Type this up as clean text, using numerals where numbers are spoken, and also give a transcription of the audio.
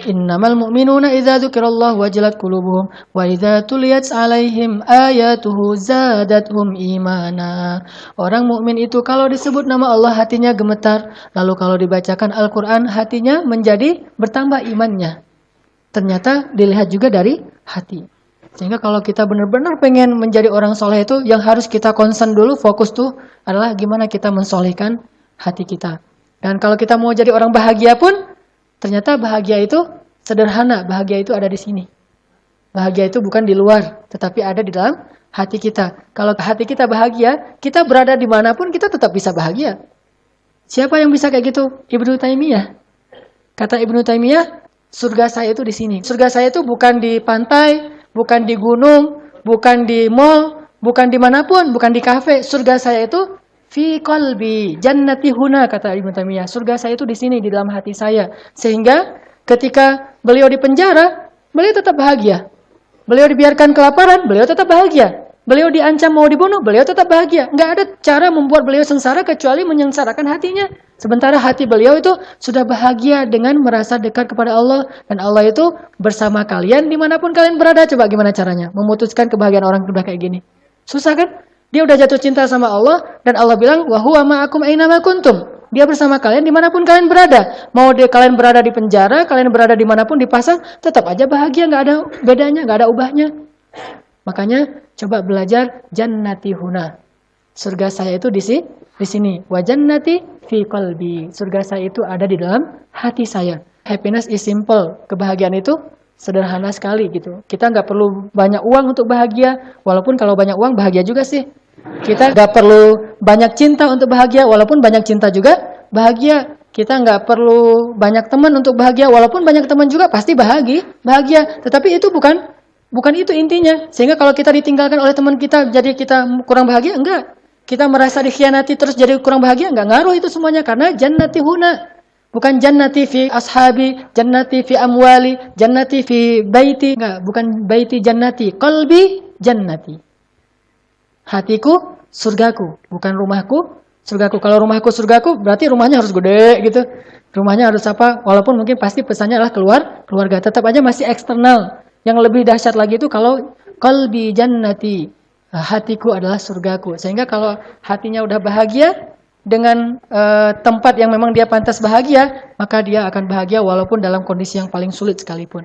Innamal mu'minuna idza dzukirallahu wajilat qulubuhum wa idza tuliyat 'alaihim ayatuhu zadatuhum imana. Orang mukmin itu kalau disebut nama Allah hatinya gemetar, lalu kalau dibacakan Al-Qur'an hatinya menjadi bertambah imannya. Ternyata dilihat juga dari hati. Sehingga kalau kita benar-benar pengen menjadi orang soleh itu yang harus kita concern dulu, fokus tuh adalah gimana kita mensolehkan hati kita. Dan kalau kita mau jadi orang bahagia pun ternyata bahagia itu sederhana, bahagia itu ada di sini. Bahagia itu bukan di luar, tetapi ada di dalam hati kita. Kalau hati kita bahagia, kita berada dimanapun kita tetap bisa bahagia. Siapa yang bisa kayak gitu? Ibnu Taimiyah. Kata Ibnu Taimiyah, surga saya itu di sini. Surga saya itu bukan di pantai, bukan di gunung, bukan di mall, bukan dimanapun, bukan di kafe. Surga saya itu fi qalbi jannati huna, kata Ibnu Taimiyah. Surga saya itu di sini, di dalam hati saya. Sehingga ketika beliau di penjara, beliau tetap bahagia. Beliau dibiarkan kelaparan, beliau tetap bahagia. Beliau diancam mau dibunuh, beliau tetap bahagia. Nggak ada cara membuat beliau sengsara kecuali menyengsarakan hatinya. Sementara hati beliau itu sudah bahagia dengan merasa dekat kepada Allah. Dan Allah itu bersama kalian dimanapun kalian berada. Coba gimana caranya memutuskan kebahagiaan orang udah kayak gini? Susah kan? Dia udah jatuh cinta sama Allah, dan Allah bilang, wa huwa ma'akum aina ma kuntum. Dia bersama kalian dimanapun kalian berada. Mau kalian berada di penjara, kalian berada dimanapun di pasar, tetap aja bahagia, nggak ada bedanya, nggak ada ubahnya. Makanya coba belajar jannati huna. Surga saya itu di sini. Wa jannati fi qalbi. Surga saya itu ada di dalam hati saya. Happiness is simple. Kebahagiaan itu sederhana sekali gitu. Kita nggak perlu banyak uang untuk bahagia. Walaupun kalau banyak uang bahagia juga sih. Kita nggak perlu banyak cinta untuk bahagia, walaupun banyak cinta juga bahagia. Kita nggak perlu banyak teman untuk bahagia, walaupun banyak teman juga pasti bahagia. Tetapi itu bukan itu intinya. Sehingga kalau kita ditinggalkan oleh teman kita, jadi kita kurang bahagia, enggak. Kita merasa dikhianati terus jadi kurang bahagia, enggak ngaruh itu semuanya. Karena jannati huna. Bukan jannati fi ashabi, jannati fi amwali, jannati fi baiti. Enggak, bukan baiti jannati, qalbi jannati. Hatiku, surgaku. Bukan rumahku, surgaku. Kalau rumahku, surgaku, berarti rumahnya harus gede gitu. Rumahnya harus apa? Walaupun mungkin pasti pesannya adalah keluarga. Tetap aja masih eksternal. Yang lebih dahsyat lagi itu kalau qalbi jannati. Hatiku adalah surgaku. Sehingga kalau hatinya udah bahagia dengan tempat yang memang dia pantas bahagia, maka dia akan bahagia walaupun dalam kondisi yang paling sulit sekalipun.